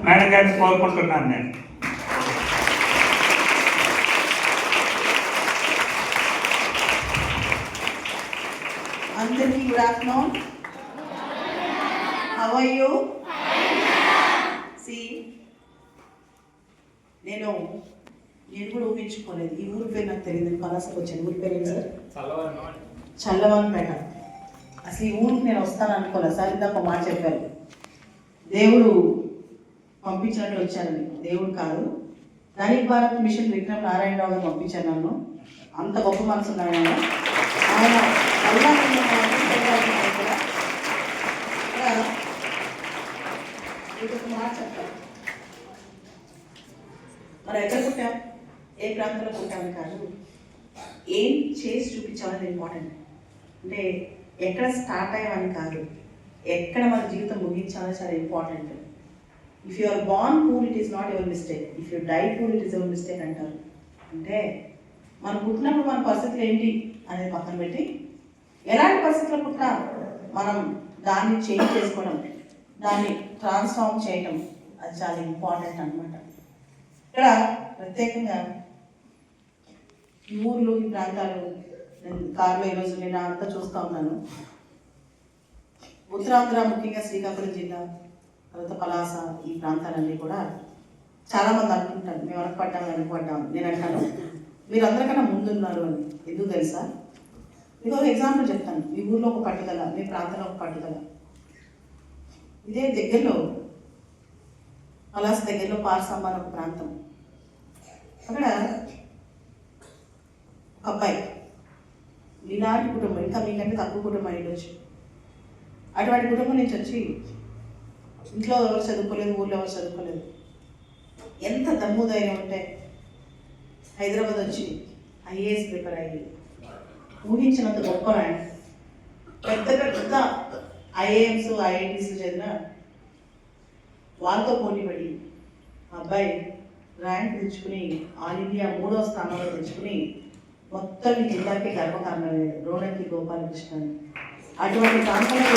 Madam గారిని కోరుకుంటున్నాను నేను. అందరికీ good afternoon. How are you? నేను కూడా ఊహించుకోలేదు. ఈ ఊరి పేరు నాకు తెలియదు. పలాసకు వచ్చాను. ఊరి పేరు ఏంటి సార్? చల్లవన్పేట. అసలు ఈ ఊరికి నేను వస్తాను అనుకోలేదు సార్. ఇందాక మాట చెప్పారు, దేవుడు పంపించినట్టు వచ్చానని. దేవుడు కాదు, గరీబ్ భారత్ మిషన్ విక్రమ్ నారాయణరావు గారు పంపించాను నన్ను. అంత గొప్ప మనసు ఉన్నాడు ఆయన. మాట చెప్తాను, మనం ఎక్కడ పుట్టాం, ఏ ప్రాంతంలో పుట్టామని కాదు, ఏం చేసి చూపించామని ఇంపార్టెంట్. అంటే ఎక్కడ స్టార్ట్ అయ్యామని కాదు, ఎక్కడ మన జీవితం ముగించాలని చాలా important. If you are born poor it is not your mistake, if you die poor it is your mistake అంటారు. అంటే మనం పుట్టినప్పుడు మన పరిస్థితులు ఏంటి అనేది పక్కన పెట్టి, ఎలాంటి పరిస్థితుల్లో పుట్టినా మనం దాన్ని చేంజ్ చేసుకోవడం, దాన్ని ట్రాన్స్ఫార్మ్ చేయటం, అది చాలా ఇంపార్టెంట్ అనమాట. ఇక్కడ ప్రత్యేకంగా ఈ ఊర్లు, ఈ ప్రాంతాలు నేను కారులో ఈరోజు నేను అంతా చూస్తూ ఉన్నాను. ఉత్తరాంధ్ర, ముఖ్యంగా శ్రీకాకుళం జిల్లా, తర్వాత పలాస, ఈ ప్రాంతాలన్నీ కూడా చాలామంది అనుకుంటారు మేము వెనకపడ్డాం. నేను అంటాను మీరు అందరికన్నా ముందున్నారు అని. ఎందుకు తెలుసా? మీకు ఒక ఎగ్జాంపుల్ చెప్తాను. మీ ఊర్లో ఒక పట్టుదల, మీ ప్రాంతంలో ఒక పట్టుదల. ఇదే దగ్గరలో పలాస దగ్గరలో పార్సమ్మ అని ఒక ప్రాంతం. అక్కడ ఒక అబ్బాయి, ఇలాంటి కుటుంబం, ఇంకా మీకంటే తక్కువ కుటుంబం అయ్యొచ్చు. అటువంటి కుటుంబం నుంచి వచ్చి ఇంట్లో ఎవరు చదువుకోలేదు, ఊళ్ళో ఎవరు చదువుకోలేదు. ఎంత దమ్ము ధైర్యం ఉంటే హైదరాబాద్ వచ్చి ఐఏఎస్ ప్రిపేర్ అయ్యి ఊహించినంత గొప్ప ర్యాంక్, పెద్ద పెద్ద ఐఏఎంస్, ఐఐటీస్ చదివిన వాళ్ళతో పోటీపడి అబ్బాయి ర్యాంక్ తెచ్చుకుని ఆల్ ఇండియా 3వ స్థానంలో తెచ్చుకుని మొత్తం ఈ జిల్లాకి గర్వకారణమే రోడంకి గోపాలకృష్ణ. అటువంటి ప్రాంతంలో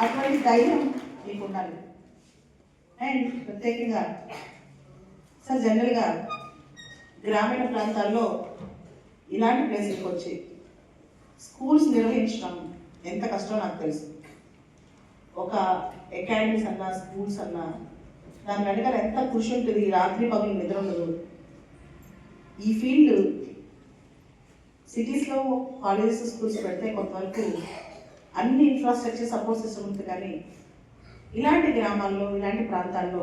అటువంటి ధైర్యం మీకు ఉండాలి. అండ్ ప్రత్యేకంగా సార్ జనరల్గా గ్రామీణ ప్రాంతాల్లో ఇలాంటి ప్లేసెస్కి వచ్చి స్కూల్స్ నిర్వహించడం ఎంత కష్టమో నాకు తెలుసు. ఒక అకాడమీస్ అన్నా, స్కూల్స్ అన్నా, దాని వెనకాల ఎంత కృషి ఉంటుంది. రాత్రి పగులు నిద్ర ఉండదు. ఈ ఫీల్డ్ సిటీస్లో కాలేజెస్, స్కూల్స్ పెడితే కొంతవరకు అన్ని ఇన్ఫ్రాస్ట్రక్చర్, సపోర్ట్ సిస్టమ్ ఉంటుంది. కానీ ఇలాంటి గ్రామాల్లో, ఇలాంటి ప్రాంతాల్లో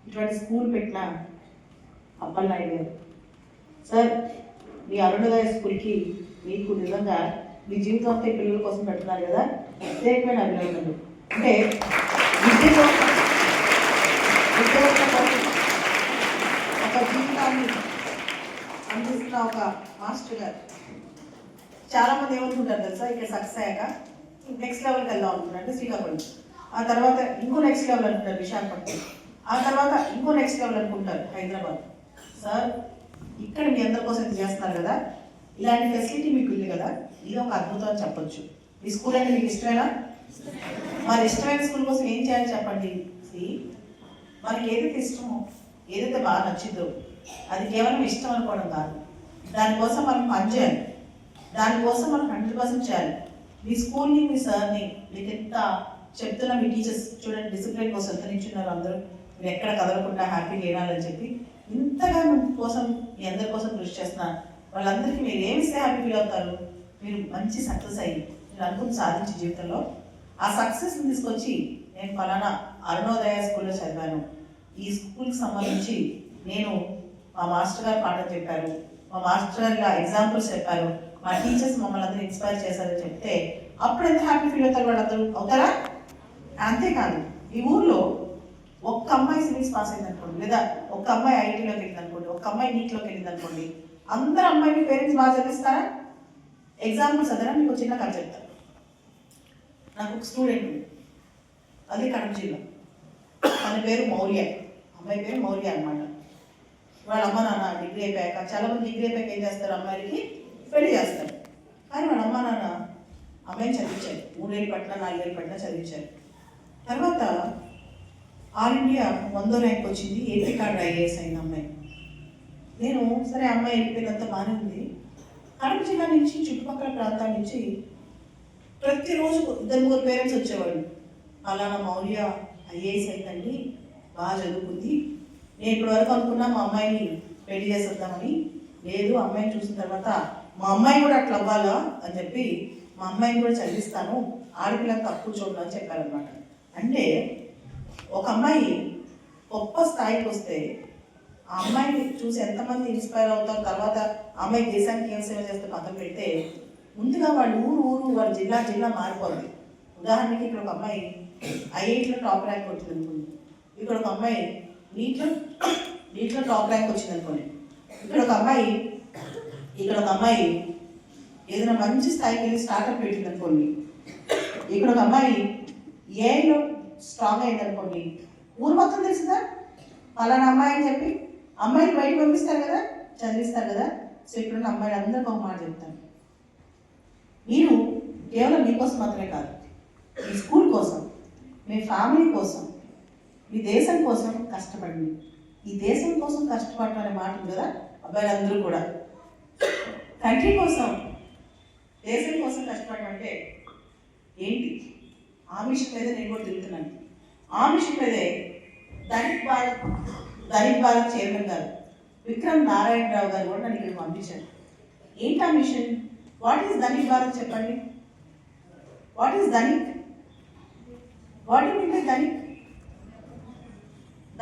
ఇటువంటి స్కూల్ పెట్టిన అప్పలనాయుడు గారు సార్, మీ అరుణోదయ స్కూల్కి మీకు నిజంగా మీ జీవితం అంతా పిల్లల కోసం పెడుతున్నారు కదా, ప్రత్యేకమైన అభినందనలు. అంటే విద్య కోసం ఒక జీవితాన్ని అందిస్తున్న ఒక మాస్టర్ గారు. చాలామంది ఏమనుకుంటారు తెలుసా, ఇక్కడ సక్సెస్ అయ్యాక నెక్స్ట్ లెవెల్కి వెళ్దాం అనుకుంటారు. అంటే శ్రీకాకుళం, ఆ తర్వాత ఇంకో నెక్స్ట్ లెవెల్ అనుకుంటారు విశాఖపట్నం, ఆ తర్వాత ఇంకో నెక్స్ట్ లెవెల్ అనుకుంటారు హైదరాబాద్. సార్ ఇక్కడ మీ అందరి కోసం ఇది చేస్తున్నారు కదా, ఇలాంటి ఫెసిలిటీ మీకు ఉంది కదా, ఇది ఒక అద్భుతం అని చెప్పొచ్చు. ఈ స్కూల్ అంటే మీకు ఇష్టమేనా? మరి ఇష్టమైన స్కూల్ కోసం ఏం చేయాలి చెప్పండి. మనకి ఏదైతే ఇష్టమో, ఏదైతే బాగా నచ్చిందో అది కేవలం ఇష్టం అనుకోవడం కాదు, దానికోసం మనం పనిచేయాలి, దానికోసం మనం 100% చేయాలి. మీ స్కూల్ని, మీ సార్ని, మీకు ఎంత చెప్తున్నా, మీ టీచర్స్ చూడండి డిసిప్లిన్ కోసం ఎంత నిల్చున్నారు. అందరూ మీరు ఎక్కడ కదలకుండా హ్యాపీగా వేయాలని చెప్పి ఇంతగా కోసం, మీ అందరి కోసం కృషి చేస్తున్నారు. వాళ్ళందరికీ మీరు ఏమిస్తే హ్యాపీ ఫీల్ అవుతారు? మీరు మంచి సక్సెస్ అయ్యి మీరు అనుకుని సాధించే జీవితంలో ఆ సక్సెస్ని తీసుకొచ్చి, నేను ఫలానా అరుణోదయ స్కూల్లో చదివాను, ఈ స్కూల్కి సంబంధించి నేను మా మాస్టర్ గారు పాఠం చెప్పారు, మా మాస్టర్ గారు ఎగ్జాంపుల్స్ చెప్పారు, మా టీచర్స్ మమ్మల్ని అందరూ ఇన్స్పైర్ చేశారని చెప్తే అప్పుడు ఎంత హ్యాపీ ఫీల్ అవుతారు వాళ్ళందరూ, అవుతారా? అంతేకాదు, ఈ ఊర్లో ఒక్క అమ్మాయి సివిల్స్ పాస్ అయింది అనుకోండి, లేదా ఒక్క అమ్మాయి ఐఐటీలోకి వెళ్ళింది అనుకోండి, ఒక్క అమ్మాయి నీట్లోకి వెళ్ళింది అనుకోండి, అందరు అమ్మాయిని పేరెంట్స్ బాగా చదివిస్తారా? ఎగ్జాంపుల్స్ అదనా మీకు చిన్న కథ చెప్తాను. నాకు ఒక స్టూడెంట్ ఉంది, అది కడప జిల్లా. తన పేరు మౌర్య, అమ్మాయి పేరు మౌర్య అనమాట. వాళ్ళ అమ్మ నాన్న డిగ్రీ అయిపోయాక, చాలామంది డిగ్రీ అయిపోయాక ఏం చేస్తారు, అమ్మాయిలకి పెళ్లి చేస్తారు. కానీ వాళ్ళ అమ్మ నాన్న అమ్మాయిని చదివించారు. 3 ఏళ్ళు పట్టినా 4 ఏళ్ళు పట్టినా చదివించారు. తర్వాత ఆల్ ఇండియా 100వ ర్యాంక్ వచ్చింది. ఏపీ కార్డ్ ఐఏఎస్ అయింది అమ్మాయి. నేను సరే అమ్మాయి వెళ్ళిపోయినంత బాగానే ఉంది. కడప జిల్లా నుంచి చుట్టుపక్కల ప్రాంతాల నుంచి ప్రతిరోజు 2-3 పేరెంట్స్ వచ్చేవాళ్ళు. అలానా మౌర్య ఐఏఎస్ అయిందండి, బాగా చదువుకుంది. నేను ఇప్పటివరకు అనుకున్నా మా అమ్మాయిని పెళ్లి చేసేద్దామని. లేదు, అమ్మాయిని చూసిన తర్వాత మా అమ్మాయి కూడా అట్లా అవ్వాలా అని చెప్పి మా అమ్మాయిని కూడా చదివిస్తాను, ఆడపిల్లకు తక్కువ చూడడం అని చెప్పారనమాట. అంటే ఒక అమ్మాయి గొప్ప స్థాయికి వస్తే ఆ అమ్మాయిని చూసి ఎంతమంది ఇన్స్పైర్ అవుతారు, తర్వాత అమ్మాయి దేశానికి ఏం సేవ చేస్తే పక్కన పెడితే ముందుగా వాళ్ళ ఊరు వాళ్ళ జిల్లా మారిపోతుంది. ఉదాహరణకి ఇక్కడ ఒక అమ్మాయి ఐఐటీలో టాప్ ర్యాంక్ వచ్చింది అనుకోండి, ఇక్కడ ఒక అమ్మాయి నీట్లో టాప్ ర్యాంక్ వచ్చింది అనుకోండి, ఇక్కడ ఒక అమ్మాయి ఏదైనా మంచి స్థాయికి వెళ్ళి స్టార్ట్అప్ పెట్టింది అనుకోండి, ఇక్కడ ఒక అమ్మాయి ఏఐలో స్ట్రాంగ్ అయింది అనుకోండి, ఊరు మొత్తం తెలుసుదా అలానా అమ్మాయి అని చెప్పి అమ్మాయిని బయట పంపిస్తారు కదా, చదివిస్తారు కదా. సో ఇక్కడున్న అమ్మాయిలు అందరికీ ఒక మాట చెప్తాను, మీరు కేవలం మీకోసం మాత్రమే కాదు, మీ స్కూల్ కోసం, మీ ఫ్యామిలీ కోసం, మీ దేశం కోసం కష్టపడండి. ఈ దేశం కోసం కష్టపడటం అనే మాట ఉంది కదా, అబ్బాయిలందరూ కూడా కంట్రీ కోసం, దేశం కోసం కష్టపడడం అంటే ఏంటి? ఆ మిషన్ మీద నేను కూడా తిరుగుతున్నాను. ఆ మిషన్ మీదే దళిత్ భారత్ చైర్మన్ గారు విక్రమ్ నారాయణరావు గారు కూడా నన్ను ఇక్కడికి పంపించారు. ఏంటి ఆ mission? What is Dalit Bharat చెప్పండి. What is Dalit? What you mean by Dalit?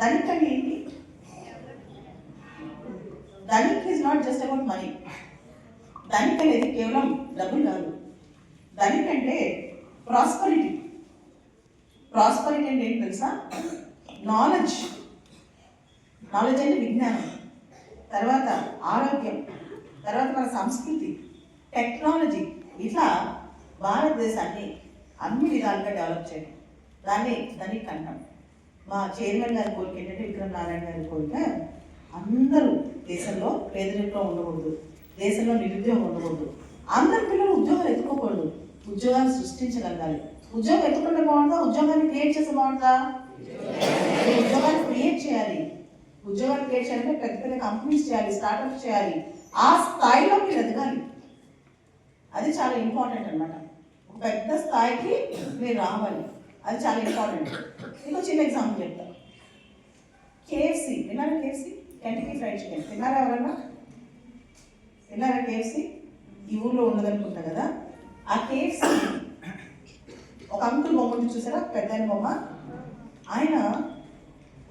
Dalit అంటే ఏంటి? Dalit is not just about money. Dalit అనేది కేవలం డబ్బులు కాదు. దళిత్ అంటే ప్రాస్పరిటీ. ప్రాస్పరిటీ అంటే ఏంటి తెలుసా? నాలెడ్జ్ అంటే విజ్ఞానం, తర్వాత ఆరోగ్యం, తర్వాత మన సంస్కృతి, టెక్నాలజీ, ఇట్లా భారతదేశాన్ని అన్ని విధాలుగా డెవలప్ చేయడం, దాన్ని కంటాం. మా చైర్మన్ గారి కోరిక ఏంటంటే, విక్రమ్ నారాయణ గారి కోరిక, అందరూ దేశంలో పేదరికం ఉండకూడదు, దేశంలో నిరుద్యోగం ఉండకూడదు, అందరి పిల్లలు ఉద్యోగాలు ఎత్తుకోకూడదు, ఉద్యోగాలు సృష్టించగలగాలి. ఉద్యోగం ఎత్తుకుంటే బాగుంటుందా, ఉద్యోగాన్ని క్రియేట్ చేస్తే బాగుంటుందా? ఉద్యోగాన్ని క్రియేట్ చేయాలి. ఉద్యోగాలు క్రియేట్ చేయాలంటే పెద్ద పెద్ద కంపెనీస్ చేయాలి, స్టార్ట్అప్స్ చేయాలి. ఆ స్థాయిలో మీరు ఎదగాలి. అది చాలా ఇంపార్టెంట్ అనమాట. ఒక పెద్ద స్థాయికి మీరు రావాలి, అది చాలా ఇంపార్టెంట్. ఇంకో చిన్న ఎగ్జాంపుల్ చెప్తాను. కేఎఫ్సి విన్నారా? కేఎఫ్సి, కెంటకీ ఫ్రైడ్ చికెన్ తిన్నారా? ఎవరన్నా తిన్నారా కేఎఫ్సి? ఈ ఊర్లో ఉన్నదనుకుంటా కదా. ఆ కేఎఫ్సి ఒక అంకుల్ బొమ్మ ఉంది చూసారా, పెద్ద బొమ్మ. ఆయన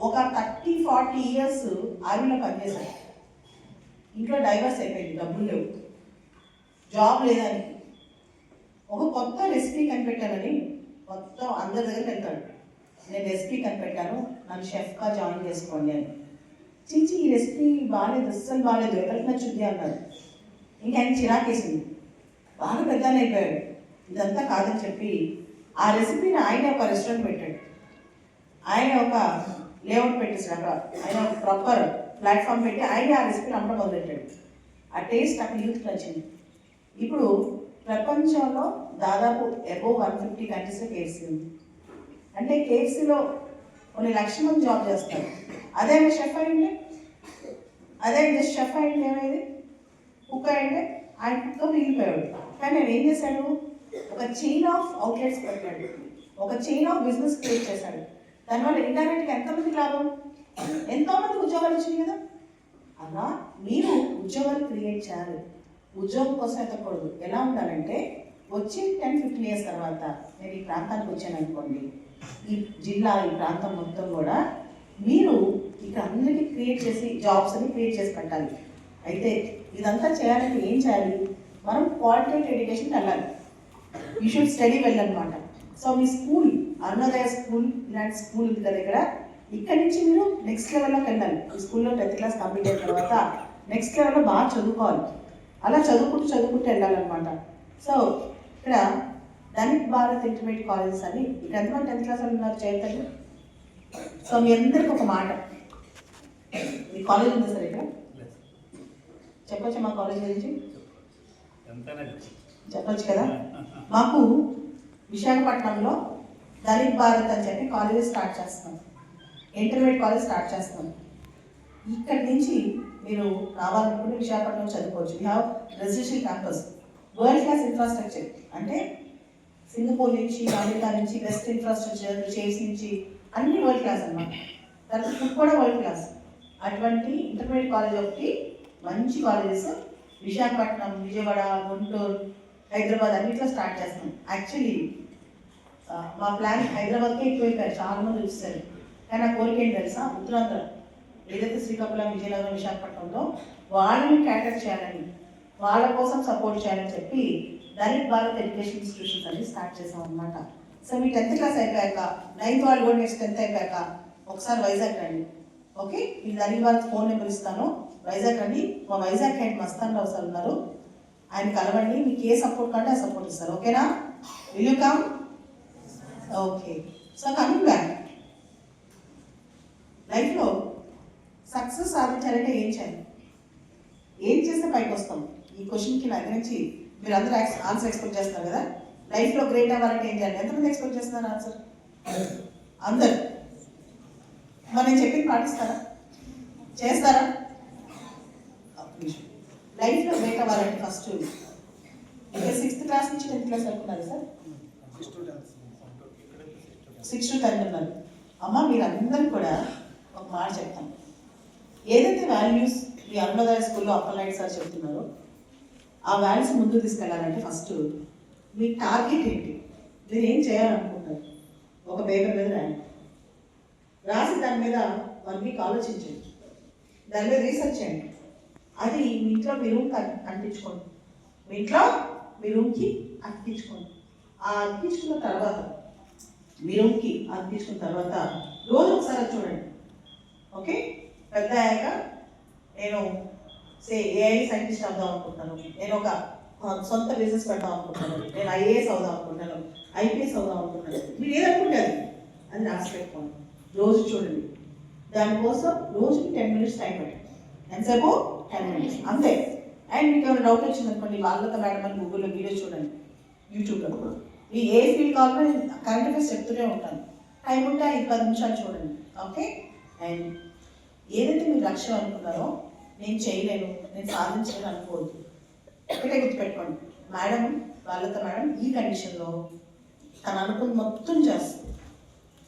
ఒక 30-40 ఇయర్స్ ఆర్మీలో పనిచేశారు. ఇంట్లో డైవర్స్ అయిపోయింది, డబ్బులు లేవు, జాబ్ లేదని. ఒక కొత్త రెసిపీ కనిపెట్టానని మొత్తం అందరి దగ్గరికి వెళ్తాడు. నేను రెసిపీ కనిపెట్టాను, నన్ను షెఫ్గా జాయిన్ చేసుకోండి అని. చీచి ఈ రెసిపీ బాగాలేదు, అస్సలు బాగాలేదు, ఎవరికి నచ్చుద్ది అన్నాడు. ఇంకా ఆయన చిరాకేసింది, బాగా పెద్దనే అయిపోయాడు. ఇదంతా కాదని చెప్పి ఆ రెసిపీని ఆయన ఒక రెస్టారెంట్ పెట్టాడు. ఆయన ఒక లేఅవుట్ పెట్టేసాడు అక్కడ, ఆయన ఒక ప్రాపర్ ప్లాట్ఫామ్ పెట్టి ఆయన ఆ రెసిపీని అమ్మడం మొదలెట్టాడు. ఆ టేస్ట్ అక్కడ యూత్ నచ్చింది. ఇప్పుడు ప్రపంచంలో దాదాపు అబోవ్ 150 కంట్రీస్లో కేఎఫ్సీ ఉంది. అంటే కేఎఫ్సీలో కొన్ని లక్షల మంది జాబ్ చేస్తారు. అదే షెఫ్ అయింది, షెఫ్ అయింది ఏమైంది, కుక్ అయింటే ఆయన కుక్క మిగిలిపోయాడు. కానీ నేను ఏం చేశాడు, ఒక చైన్ ఆఫ్ అవుట్లెట్స్ పెట్టాడు, ఒక చైన్ ఆఫ్ బిజినెస్ క్రియేట్ చేశాడు. దానివల్ల ఇండైరెక్ట్గా ఎంతమందికి లాభం, ఎంతోమంది ఉద్యోగాలు వచ్చినాయి కదా. అలా మీరు ఉద్యోగాలు క్రియేట్ చేయాలి. ఉద్యోగం కోసం ఎత్తకూడదు. ఎలా ఉండాలంటే, వచ్చి 10-15 ఇయర్స్ తర్వాత నేను ఈ ప్రాంతానికి వచ్చాను అనుకోండి, ఈ జిల్లా ఈ ప్రాంతం మొత్తం కూడా మీరు ఇక్కడ అందరికీ క్రియేట్ చేసి జాబ్స్ అని క్రియేట్ చేసి పెట్టాలి. అయితే ఇదంతా చేయాలంటే ఏం చేయాలి, మనం క్వాలిటేటివ్ ఎడ్యుకేషన్కి వెళ్ళాలి. యూ షుడ్ స్టడీ వెళ్ళాలన్నమాట. సో మీ స్కూల్, అరుణోదయ స్కూల్ ఇలాంటి స్కూల్ ఉంది కదా ఇక్కడ, ఇక్కడ నుంచి మీరు నెక్స్ట్ లెవెల్లోకి వెళ్ళాలి. ఈ స్కూల్లో 10th క్లాస్ కంప్లీట్ అయిన తర్వాత నెక్స్ట్ లెవెల్లో బాగా చదువుకోవాలి. అలా చదువుకుంటూ వెళ్ళాలన్నమాట. సో ఇక్కడ దళిత్ భారత్ ఇంటర్మీడియట్ కాలేజెస్ అని, ఇక్కడ ఎంతమంది 10th క్లాస్ ఉన్నారు చేయండి. సో మీ అందరికి ఒక మాట, మీ కాలేజ్ ఉంది సార్ ఇక్కడ, చెప్పొచ్చా మా కాలేజ్ గురించి? చెప్పొచ్చు కదా. మాకు విశాఖపట్నంలో దళిత్ భారత్ అని చెప్పి కాలేజెస్ స్టార్ట్ చేస్తున్నాం, ఇంటర్మీడియట్ కాలేజ్ స్టార్ట్ చేస్తున్నాం. ఇక్కడి నుంచి మీరు రావాలనుకుంటే విశాఖపట్నం చదువుకోవచ్చు. We have residential campus, world class infrastructure. అంటే సింగపూర్ నుంచి, అమెరికా నుంచి బెస్ట్ ఇన్ఫ్రాస్ట్రక్చర్, చేసి నుంచి అన్ని వరల్డ్ క్లాస్ అన్నమాట. తర్వాత ఫుడ్ కూడా వరల్డ్ క్లాస్. అటువంటి ఇంటర్మీడియట్ కాలేజ్ ఒకటి మంచి కాలేజెస్ విశాఖపట్నం, విజయవాడ, గుంటూరు, హైదరాబాద్ అన్నింటిలో స్టార్ట్ చేస్తాం. యాక్చువల్లీ మా ప్లాన్ హైదరాబాద్కే ఎక్కువైపోయారు, చాలా మంది చూస్తారు. కానీ నా కోరిక ఏంటి తెలుసా, ఉత్తరాంధ్ర ఏదైతే శ్రీకాకుళం, విజయనగరం, విశాఖపట్నంలో వాళ్ళని క్యాటర్ చేయాలని, వాళ్ళ కోసం సపోర్ట్ చేయాలని చెప్పి దళిత్ భారత్ ఎడ్యుకేషన్ ఇన్స్టిట్యూషన్స్ అని స్టార్ట్ చేసాం అనమాట. సో మీ 10th క్లాస్ అయిపోయాక, 9th వాళ్ళు కూడా నెక్స్ట్ 10th అయిపోయాక ఒకసారి వైజాగ్ రండి. ఓకే, మీ దళిత్ భారత్ ఫోన్ నెంబర్ ఇస్తాను, వైజాగ్ రండి. మా వైజాగ్ హెడ్ మస్తాన్ రావు సార్ ఉన్నారు, ఆయన కలవండి. మీకు ఏ సపోర్ట్ కంటే ఆ సపోర్ట్ ఇస్తారు. ఓకేనా? Will you come? Okay. So coming back, లైఫ్లో సక్సెస్ సాధించాలంటే ఏం చేయాలి, ఏం చేస్తే పైకి వస్తాం? ఈ క్వశ్చన్కి నా దగ్గర నుంచి మీరు అందరూ ఆన్సర్ ఎక్స్పెక్ట్ చేస్తున్నారు కదా. లైఫ్లో గ్రేట్ అవ్వాలంటే ఏం చేయాలి? ఎంతమంది ఎక్స్పెక్ట్ చేస్తున్నారు ఆన్సర్? అందరు. మరి నేను చెప్పింది పాటిస్తారా, చేస్తారా? లైఫ్లో గ్రేట్ అవ్వాలంటే ఫస్ట్ 6th క్లాస్ నుంచి 10th క్లాస్ వరకు ఉన్నారు సార్, 6 to 10 ఉన్నారు. అమ్మ మీరు అందరూ కూడా ఒక మాట చెప్తాను, ఏదైతే వాల్యూస్ మీ అరుణోదయ స్కూల్లో అప్పలనాయుడు సార్ చెప్తున్నారో ఆ వాల్యూస్ ముందుకు తీసుకెళ్ళాలంటే ఫస్ట్ మీ టార్గెట్ ఏంటి, మీరు ఏం చేయాలనుకుంటారు ఒక పేపర్ మీద రాయండి. రాసి దాని మీద 1 వీక్ ఆలోచించండి, దాని మీద రీసెర్చ్ చేయండి. అది మీ ఇంట్లో మీ రూమ్కి అంటించుకోండి, మీ ఇంట్లో మీ రూమ్కి అతికించుకోండి. ఆ అతికించుకున్న తర్వాత మీ రూమ్కి అతికించుకున్న తర్వాత రోజు ఒకసారి చూడండి. ఓకే, పెద్ద అయ్యాక నేను ఏఐ సైంటిస్ట్ అవుదాం అనుకుంటున్నాను, నేను ఒక సొంత బిజినెస్ పెడదాం అనుకుంటున్నాను, నేను ఐఏఎస్ అవుదాం అనుకుంటున్నాను, ఐపీఎస్ అవుదాం అనుకుంటున్నాను. మీరు ఏదనుకుంటే అది రాసి పెట్టుకోండి, రోజు చూడండి. దానికోసం రోజుకి 10 minutes టైం పెట్టండి. ఎంతసేపు? 10 minutes అంతే. అండ్ మీకు ఏమైనా డౌట్ వచ్చిందనుకోండి, వాళ్ళతో మేడం అని గూగుల్లో వీడియో చూడండి, యూట్యూబ్లో. మీ ఏ ఫీల్డ్ కావాలో నేను కరెంట్ అఫైర్స్ చెప్తూనే ఉంటాను. టైం ఉంటే 10 నిమిషాలు చూడండి. ఓకే. అండ్ ఏదైతే మీరు లక్ష్యం అనుకున్నారో, నేను చేయలేను, నేను సాధించలేను అనుకోవద్దు. ఒకటే గుర్తుపెట్టుకోండి, మేడం వాళ్ళతో మేడం ఈ కండిషన్లో తను అనుకుని మొత్తం చేస్తుంది.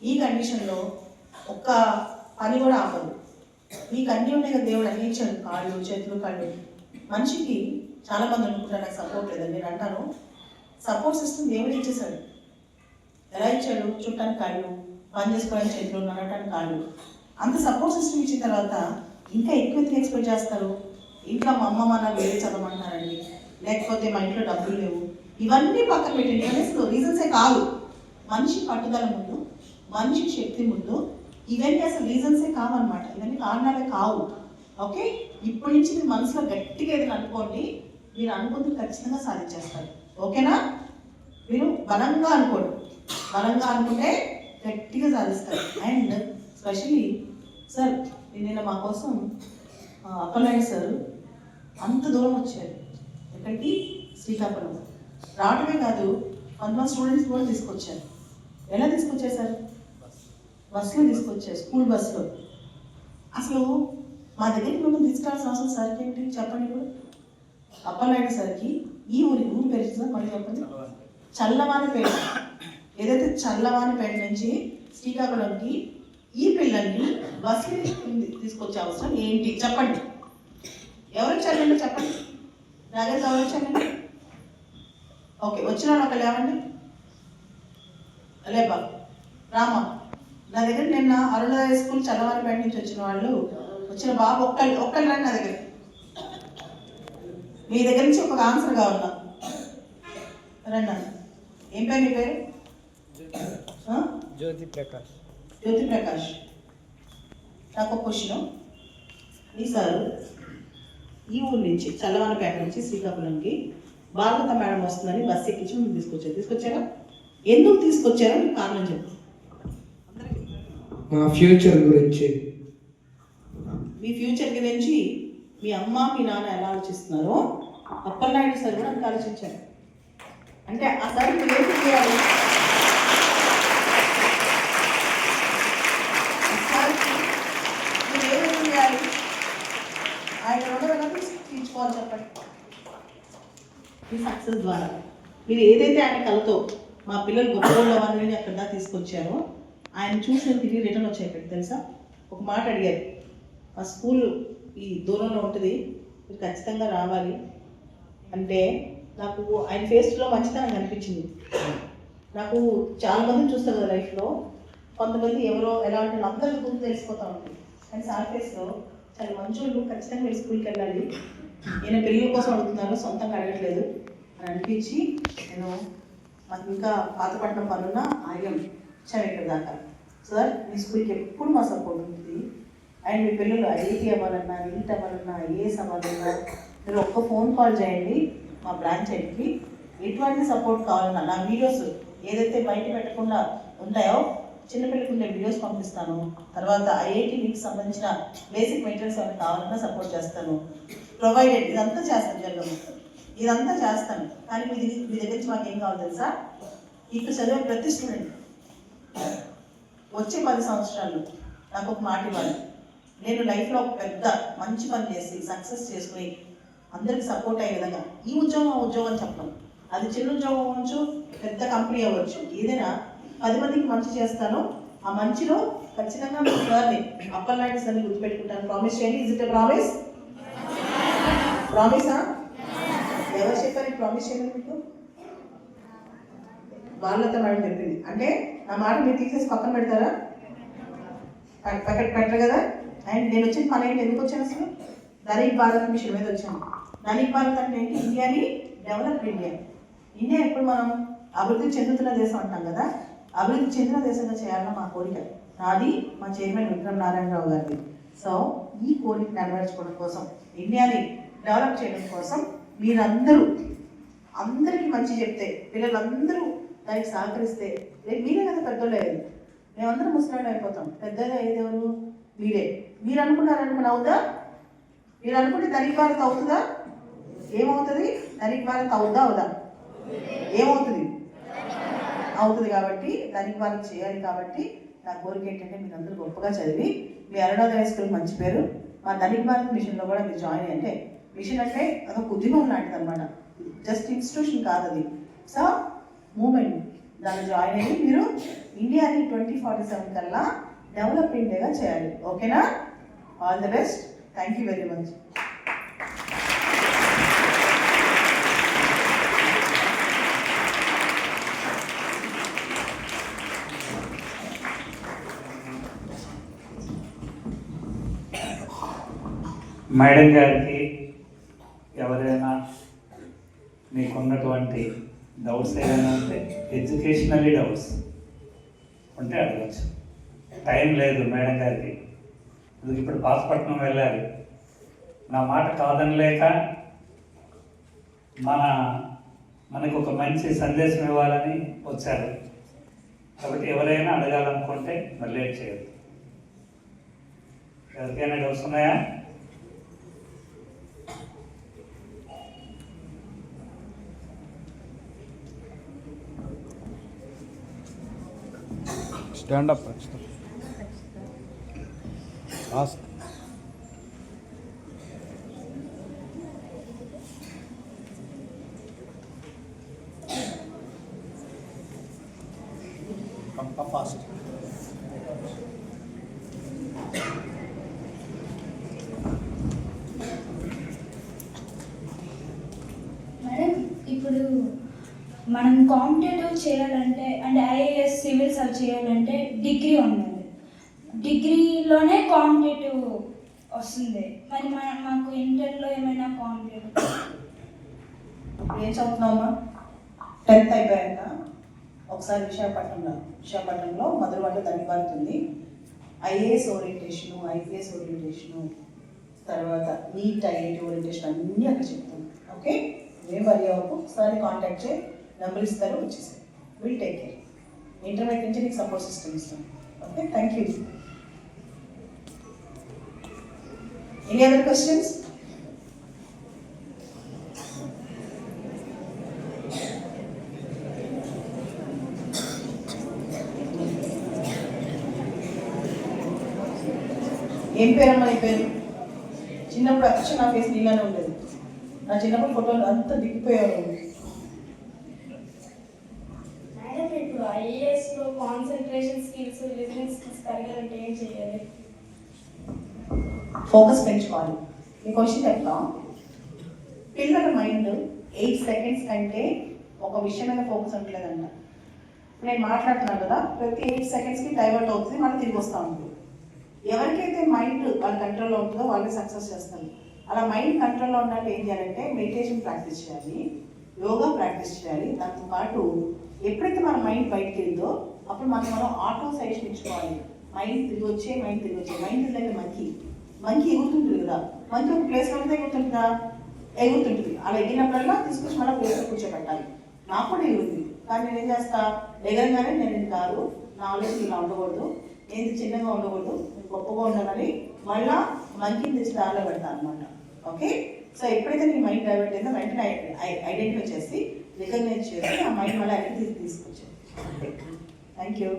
ఈ కండిషన్లో ఒక్క పని కూడా ఆపదు. మీకు అన్నీ ఉన్నాయి కదా, దేవుడు అన్నీ ఇచ్చాడు, కాళ్ళు, చేతులు, కళ్ళు. మనిషికి చాలామంది అనుకుంటారు నాకు సపోర్ట్ లేదని. నేను అంటాను, సపోర్ట్ సిస్టమ్ దేవుడు ఇచ్చేసాడు. ఎలా ఇచ్చాడు? చుట్టానికి కాళ్ళు, పని చేసుకోవడానికి చేతులు, నడవడానికి కాళ్ళు. అంత సపోర్ట్ సిస్టమ్ ఇచ్చిన తర్వాత ఇంకా ఎక్కువ ఎక్స్పెక్ట్ చేస్తారు. ఇంట్లో మా అమ్మ మన వేరే చదవమంటారండి, లేకపోతే మా ఇంట్లో డబ్బులు లేవు, ఇవన్నీ పక్కన పెట్టండి. అసలు రీజన్సే కాదు. మనిషి పట్టుదల ముందు, మనిషి శక్తి ముందు ఇవన్నీ అసలు రీజన్సే కావన్నమాట, ఇవన్నీ కారణాలే కావు. ఓకే, ఇప్పటి నుంచి మీ మనసులో గట్టిగా ఏదైనా అనుకోండి, మీరు అనుకుంటే ఖచ్చితంగా సాధించేస్తారు. ఓకేనా? మీరు బలంగా అనుకోండి, బలంగా అనుకుంటే గట్టిగా సాధిస్తారు. అండ్ స్పెషలీ సార్ నిన్న మా కోసం అప్పలనాయుడు సార్ అంత దూరం వచ్చారు, ఎక్కడికి? శ్రీకాకుళం. రావటమే కాదు, 11 స్టూడెంట్స్ కూడా తీసుకొచ్చారు. ఎలా తీసుకొచ్చారు సార్? బస్సులో తీసుకొచ్చారు, స్కూల్ బస్సులో. అసలు మా దగ్గరికి మిమ్మల్ని తీసుకురావాల్సిన అవసరం సార్కి ఏంటి చెప్పండి. ఇప్పుడు అప్పలనాయుడు సార్కి ఈ ఊరి పేరు సార్ మళ్ళీ చెప్పండి. చల్లవానిపేట. ఏదైతే చల్లవానిపేట నుంచి శ్రీకాకుళంకి ఈ పిల్లల్ని బస్సుకి తీసుకొచ్చే అవసరం ఏంటి చెప్పండి. ఎవరు వచ్చారండి చెప్పండి, నాగేజ్ ఎవరు వచ్చారండి? ఓకే, వచ్చిన వాళ్ళు ఒకళ్ళు ఏమండి? లేబా రామా. నా దగ్గర నిన్న అరుణోదయ స్కూల్ చల్లవారిపేట నుంచి వచ్చిన వాళ్ళు, వచ్చిన బాబు ఒక్కళ్ళు రండి నా దగ్గర. మీ దగ్గర నుంచి ఒక ఆన్సర్ కావాలా, రండి. ఏం పేరు మీ పేరు? జ్యోతి ప్రకాష్. జ్యోతి ప్రకాష్. నాకు ఒక క్వశ్చన్. ఈ సార్ ఈ ఊరు నుంచి చల్లవానిపేట నుంచి శ్రీకాకుళంకి భారత మేడం వస్తుందని బస్సు ఎక్కించి మీరు తీసుకొచ్చారా? ఎందుకు తీసుకొచ్చారో మీకు కారణం చెప్పు. మా ఫ్యూచర్ గురించి. మీ ఫ్యూచర్ గురించి మీ అమ్మ మీ నాన్న ఎలా ఆలోచిస్తున్నారో అప్పలనాయుడు సార్ కూడా అంత ఆలోచించారు. అంటే ఆ సార్ మీరు ఏం చేయాలి, మీరు ఏమేమి చేయాలి, ఆయన ఉండగా తీర్చుకోవాలి చెప్పండి. ఈ సక్సెస్ ద్వారా మీరు ఏదైతే ఆయన కలతో మా పిల్లలు గొప్ప వాళ్ళు అవ్వాలని అక్కడ దాకా తీసుకొచ్చారో ఆయన చూసి నేను తిరిగి రిటర్న్ వచ్చాయి తెలుసా. ఒక మాట అడిగారు, మా స్కూల్ ఈ దూరంలో ఉంటుంది, మీరు ఖచ్చితంగా రావాలి అంటే నాకు ఆయన ఫేస్లో మంచితనం కనిపించింది. నాకు చాలా మందిని చూస్తాను కదా లైఫ్లో, కొంతమంది ఎవరో ఎలా అంటే అందరికీ గుర్తు తెలిసిపోతూ ఉంటుంది, కానీ సార్ ఫేస్లో చాలా మంచోళ్ళు, ఖచ్చితంగా మీరు స్కూల్కి వెళ్ళాలి, నేను పిల్లల కోసం అడుగుతున్నాను సొంతంగా అడగట్లేదు అని అనిపించి నేను మాకు ఇంకా పాతపట్నం పనున్న ఆయం వచ్చాను ఇక్కడ దాకా. సార్ మీ స్కూల్కి ఎప్పుడు మా సపోర్ట్ ఉంటుంది, అండ్ మీ పిల్లలు ఐఐటీ అవ్వాలన్నా, నీట్ అవ్వాలన్నా, ఐఏఎస్ అవ్వాలన్నా మీరు ఒక్క ఫోన్ కాల్ చేయండి మా బ్రాంచ్ హెడ్కి, ఎటువంటి సపోర్ట్ కావాలన్నా నా వీడియోస్ ఏదైతే బయట పెట్టకుండా ఉంటాయో చిన్నపిల్లలకు ఉండే వీడియోస్ పంపిస్తాను. తర్వాత ఐఐటీ మీకు సంబంధించిన బేసిక్ మెటీరియల్స్ ఏమైనా కావాలన్నా సపోర్ట్ చేస్తాను, ప్రొవైడెడ్ ఇదంతా చేస్తాను, జరగము ఇదంతా చేస్తాను. కానీ మీ దగ్గర నుంచి మాకు ఏం కావాలి తెలుసా, ఇక్కడ చదివే ప్రతి స్టూడెంట్ వచ్చే 10 సంవత్సరాలు నాకు ఒక మాట ఇవ్వాలి, నేను లైఫ్లో ఒక పెద్ద మంచి పని చేసి సక్సెస్ చేసుకుని అందరికి సపోర్ట్ అయ్యే విధంగా, ఈ ఉద్యోగం చెప్పడం, అది చిన్న ఉద్యోగం అవ్వచ్చు, పెద్ద కంపెనీ అవ్వచ్చు, ఏదైనా 10 మందికి మంచి చేస్తాను. ఆ మంచిలో ఖచ్చితంగా మీ సార్ని అప్పలనాయుడు సార్ని గుర్తుపెట్టుకుంటాను. ప్రామిస్ చేయండి. Is it a promise? ప్రామిసా? ఎవరు చెప్పారు ప్రామిస్ చేయండి మీకు? వాళ్ళతో మేడం చెప్పింది. అంటే నా మాట మీరు తీసేసి పక్కన పెడతారా? పెట్టరు కదా. అండ్ నేను వచ్చిన పని ఏంటి, ఎందుకు వచ్చాను అసలు? ధనిక్ భారత్ మిషన్ మీద వచ్చాను. ధనిక్ భారత్ అంటే ఏంటి? ఇండియాని డెవలప్డ్ ఇండియా ఎప్పుడు మనం అభివృద్ధి చెందుతున్న దేశం అంటాం కదా, అభివృద్ధి చెందిన దేశంగా చేయాలన్న మా కోరిక నాది, మా చైర్మన్ విక్రమ్ నారాయణరావు గారిది. సో ఈ కోరిక నెరవేర్చుకోవడం కోసం, ఇండియాని డెవలప్ చేయడం కోసం మీరందరూ అందరికీ మంచి చెప్తే, పిల్లలందరూ దానికి సహకరిస్తే రేపు మీరే కదా పెద్దోళ్ళు అయ్యేది. మేమందరం ముసలాళ్ళు అయిపోతాం, పెద్దగా అయ్యేది ఎవరు? మీరే. మీరు అనుకున్నారనుకుని అవుదా? మీరు అనుకుంటే ధనిక్ భారత్ అవుతుందా? ఏమవుతుంది? ధనిక్ భారత్ అవుదా? ఏమవుతుంది? అవుతుంది. కాబట్టి ధనిక్ భారత్ చేయాలి. కాబట్టి నా కోరిక ఏంటంటే మీరు అందరూ గొప్పగా చదివి మీ అరుణోదయ స్కూల్ మంచి పేరు, మా ధనిక్ భారత్ మిషన్లో కూడా మీరు జాయిన్ అంటే, మిషన్ అంటే అదొక ఉద్యమం లాంటిది అనమాట, జస్ట్ ఇన్స్టిట్యూషన్ కాదు అది, సో మూమెంట్. దాన్ని జాయిన్ అయ్యి మీరు ఇండియాని 2047 కల్లా డెవలప్ ఇండియాగా చేయాలి. ఓకేనా? All the best. Thank you very much. Madam గారికి ఎవరైనా మీకున్నటువంటి డౌట్స్ ఏదైనా ఉంటే, ఎడ్యుకేషనల్లీ డౌట్స్ ఉంటే అడగచ్చు. టైం లేదు మేడం గారికి, ఇప్పుడు పాతపట్నం వెళ్ళాలి, నా మాట కాదనలేక మనకు ఒక మంచి సందేశం ఇవ్వాలని వచ్చారు. కాబట్టి ఎవరైనా అడగాలనుకుంటే మరి లేట్ చేయదు. ఎవరికైనా డౌట్స్ ఉన్నాయా? Stand up. Ask. Come fast. Madam, ఇప్పుడు మనం కాంపిటేటివ్ చేయాలంటే, అంటే ఐఏఎస్ సివిల్స్ అవి చేయాలంటే డిగ్రీ ఉండాలి. డిగ్రీలోనే కాంపిటేటివ్ వస్తుంది. మరి మాకు ఇంటర్లో ఏమైనా కాంపిటేటివ్? ఏం చదువుతున్నామా? 10th అయిపోయాక ఒకసారి విశాఖపట్నంలో మధురవాడలో ధనిక్ భారత్ ఉంది. ఐఏఎస్ ఓరియంటేషను, ఐపీఎస్ ఓరియంటేషను, తర్వాత నీట్ ఐఐటీ ఓరియంటేషన్ అన్నీ అక్కడ చెప్తాను. ఓకే, మేము వరి అవ్వకు, ఒకసారి కాంటాక్ట్ చేయి, నెంబర్ ఇస్తారు, వచ్చేసాయి. Will take care. ఇంటర్మీడియట్ నుంచి నీకు సపోర్ట్ సిస్టమ్ ఇస్తాం. Okay, thank you. Any other questions? ఏం పేరమ్మా నీ పేరు? చిన్నప్పుడు అచ్చ నా ఫేస్ నీళ్ళనే ఉండేది. నా చిన్నప్పుడు ఫోటోలు అంతా దిగిపోయారు. మేడం ఇప్పుడు ఐఏఎస్లో కాన్సన్ట్రేషన్ స్కిల్స్ లిజనింగ్ స్కిల్స్ పెరగాలంటే ఏం చేయాలి? ఫోకస్ పెంచుకోవాలి. మీ క్వశ్చన్ చెప్తాం. పిల్లల మైండ్ 8 సెకండ్స్ కంటే ఒక విషయం మీద ఫోకస్ ఉండలేదంట. నేను మాట్లాడుతున్నాను కదా, ప్రతి 8 సెకండ్స్కి డైవర్ట్ అవుతుంది, మళ్ళీ తిరిగి వస్తూ ఉంటుంది. ఎవరికైతే మైండ్ వాళ్ళ కంట్రోల్లో ఉంటుందో వాళ్ళే సక్సెస్ చేస్తారు. అలా మైండ్ కంట్రోల్లో ఉండాలంటే ఏం చేయాలంటే మెడిటేషన్ ప్రాక్టీస్ చేయాలి, యోగా ప్రాక్టీస్ చేయాలి. దాంతో పాటు ఎప్పుడైతే మన మైండ్ బయటికి వెళ్దో అప్పుడు మనం ఆటో సజెషన్ ఇచ్చుకోవాలి. మైండ్ తిరిగి వచ్చే మైండ్ ఇస్ లైక్ మంకీ ఎగురుతుంటుంది కదా, మంకీ ఒక ప్లేస్లో ఉంటే ఎగురుతుంటుందా? ఎగురుతుంటుంది. అలా ఎగిరినప్పుడల్లా తీసుకొచ్చి మళ్ళీ ప్లేస్లో కూర్చోబెట్టాలి. నాకు కూడా ఎగురుతుంది, కానీ నేను ఏం చేస్తా, ఎగరగానే నేను ఇది కాదు, నా ఆలోచన ఇలా ఉండకూడదు, నేను చిన్నగా ఉండకూడదు, నేను గొప్పగా ఉండాలని మళ్ళా మంకీని తెచ్చి దారిలో పెడతాను అనమాట. ఓకే, సో ఎప్పుడైతే నీ మైండ్ డైవర్ట్ అయిందో వెంటనే ఐడెంటిఫై చేసి రికగ్నైజ్ చేసి ఆ మైండ్ మళ్ళీ అడిగి తీసుకొచ్చాను. Thank you.